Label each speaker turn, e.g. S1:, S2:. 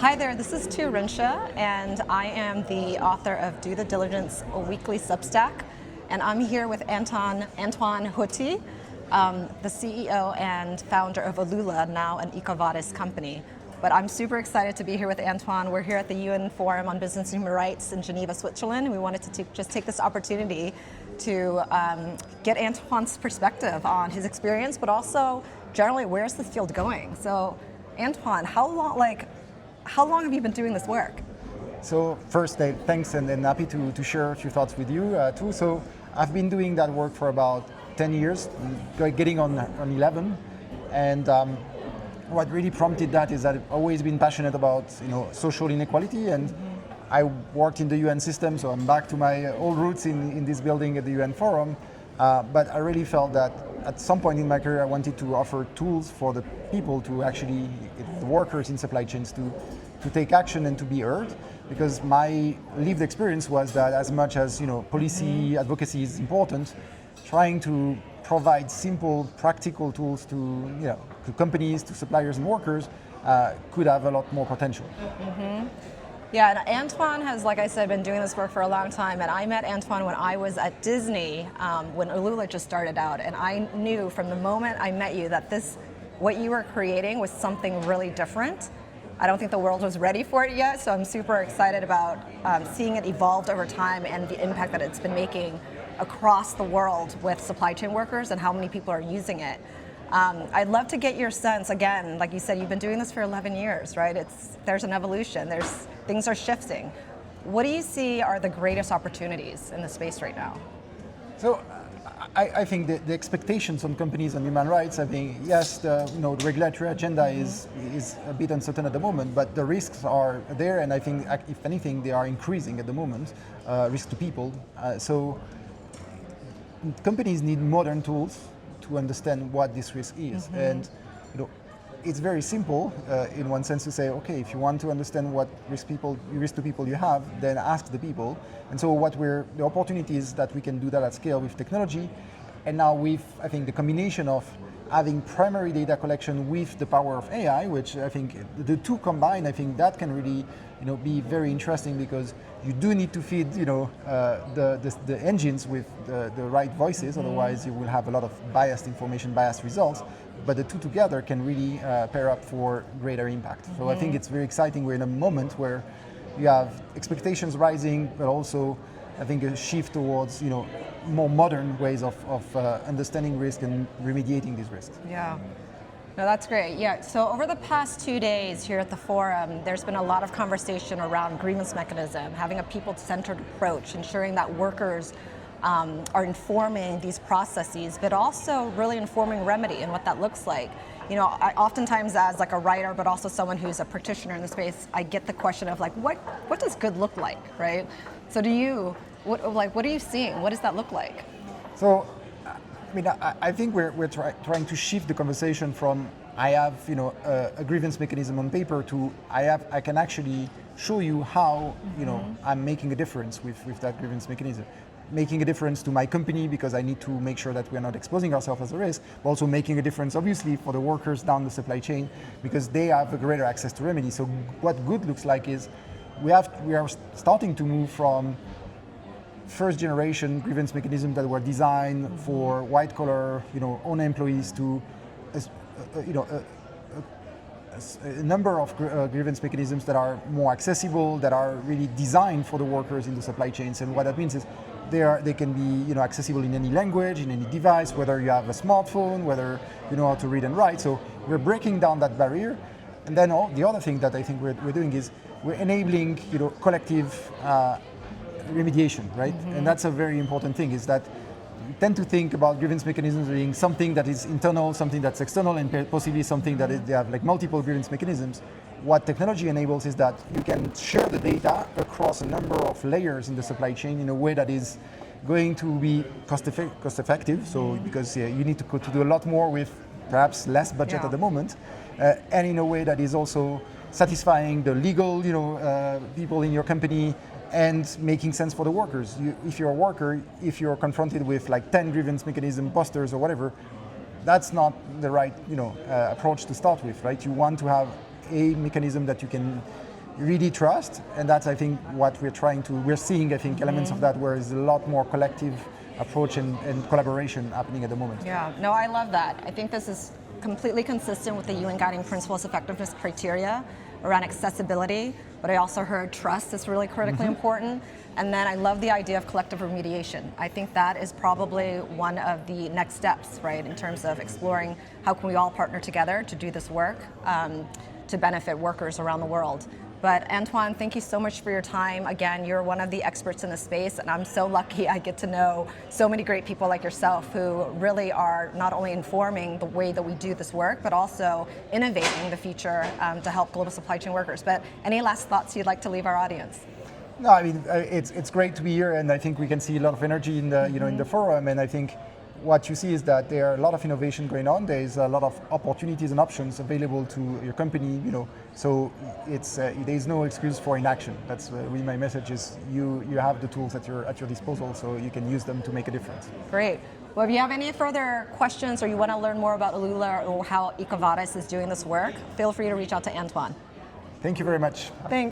S1: Hi there, this is Tu Rinsha, and I am the author of Do the Diligence, a weekly Substack. And I'm here with Antoine Heuty, the CEO and founder of Ulula, now an EcoVadis company. But I'm super excited to be here with Antoine. We're here at the UN Forum on Business and Human Rights in Geneva, Switzerland. We wanted to just take this opportunity to get Antoine's perspective on his experience, but also generally where's this field going? So Antoine, how long have you been doing this work?
S2: So first, thanks, and then happy to share a few thoughts with you too. So I've been doing that work for about 10 years, getting on 11, and what really prompted that is that I've always been passionate about social inequality, and I worked in the UN system, so I'm back to my old roots in this building at the UN Forum. But I really felt that at some point in my career, I wanted to offer tools for the people to actually, the workers in supply chains, to take action and to be heard. Because my lived experience was that as much as policy advocacy is important, trying to provide simple, practical tools to companies, to suppliers and workers could have a lot more potential.
S1: Yeah, and Antoine has, like I said, been doing this work for a long time, and I met Antoine when I was at Disney, when Ulula just started out, and I knew from the moment I met you that what you were creating was something really different. I don't think the world was ready for it yet, so I'm super excited about seeing it evolved over time and the impact that it's been making across the world with supply chain workers and how many people are using it. I'd love to get your sense, again, like you said, you've been doing this for 11 years, right? There's an evolution, things are shifting. What do you see are the greatest opportunities in the space right now?
S2: So I think the expectations on companies and human rights, I think, yes, the regulatory agenda is a bit uncertain at the moment, but the risks are there, and I think, if anything, they are increasing at the moment, risk to people. So companies need modern tools to understand what this risk is. And it's very simple in one sense to say, okay, if you want to understand what risk to people you have, then ask the people. And so the opportunity is that we can do that at scale with technology. And now with, I think, the combination of having primary data collection with the power of AI, which I think the two combined, I think that can really be very interesting, because you do need to feed the engines with the right voices, otherwise you will have a lot of biased information, biased results. But the two together can really pair up for greater impact. So I think it's very exciting. We're in a moment where you have expectations rising, but also I think a shift towards more modern ways of understanding risk and remediating these risks.
S1: Yeah. No, that's great. Yeah, so over the past 2 days here at the forum, there's been a lot of conversation around grievance mechanism, having a people-centered approach, ensuring that workers are informing these processes, but also really informing remedy and what that looks like. I oftentimes, as like a writer, but also someone who's a practitioner in the space, I get the question of what does good look like, right? So what are you seeing? What does that look like?
S2: So, I think we're trying to shift the conversation from I have a grievance mechanism on paper to I can actually show you how I'm making a difference with that grievance mechanism. Making a difference to my company, because I need to make sure that we're not exposing ourselves as a risk, but also making a difference, obviously, for the workers down the supply chain, because they have a greater access to remedy. So what good looks like is we are starting to move from first generation grievance mechanisms that were designed for white collar, own employees to a number of grievance mechanisms that are more accessible, that are really designed for the workers in the supply chains. And what that means is they can be accessible in any language, in any device, whether you have a smartphone, whether you know how to read and write. So we're breaking down that barrier. And then the other thing that I think we're doing is we're enabling collective remediation, right? And that's a very important thing, is that we tend to think about grievance mechanisms being something that is internal, something that's external, and possibly something that they have multiple grievance mechanisms. What technology enables is that you can share the data across a number of layers in the supply chain in a way that is going to be cost effective. So because you need to do a lot more with perhaps less budget at the moment, and in a way that is also satisfying the legal people in your company, and making sense for the workers. If you're a worker, if you're confronted with 10 grievance mechanism posters or whatever, that's not the right approach to start with, right? You want to have a mechanism that you can really trust, and that's, I think, what we're seeing, I think, elements of that where there's a lot more collective approach and collaboration happening at the moment.
S1: Yeah, no, I love that. I think this is completely consistent with the UN Guiding Principles Effectiveness criteria around accessibility, but I also heard trust is really critically important. And then I love the idea of collective remediation. I think that is probably one of the next steps, right, in terms of exploring how can we all partner together to do this work to benefit workers around the world. But Antoine, thank you so much for your time. Again, you're one of the experts in the space, and I'm so lucky I get to know so many great people like yourself who really are not only informing the way that we do this work, but also innovating the future to help global supply chain workers. But any last thoughts you'd like to leave our audience?
S2: No, I mean, it's great to be here, and I think we can see a lot of energy in the in the forum, and I think what you see is that there are a lot of innovation going on. There is a lot of opportunities and options available to your company, so it's there is no excuse for inaction. That's really my message is you have the tools at your disposal, so you can use them to make a difference.
S1: Great. Well, if you have any further questions or you want to learn more about Ulula or how EcoVadis is doing this work, feel free to reach out to Antoine.
S2: Thank you very much.
S1: Thanks.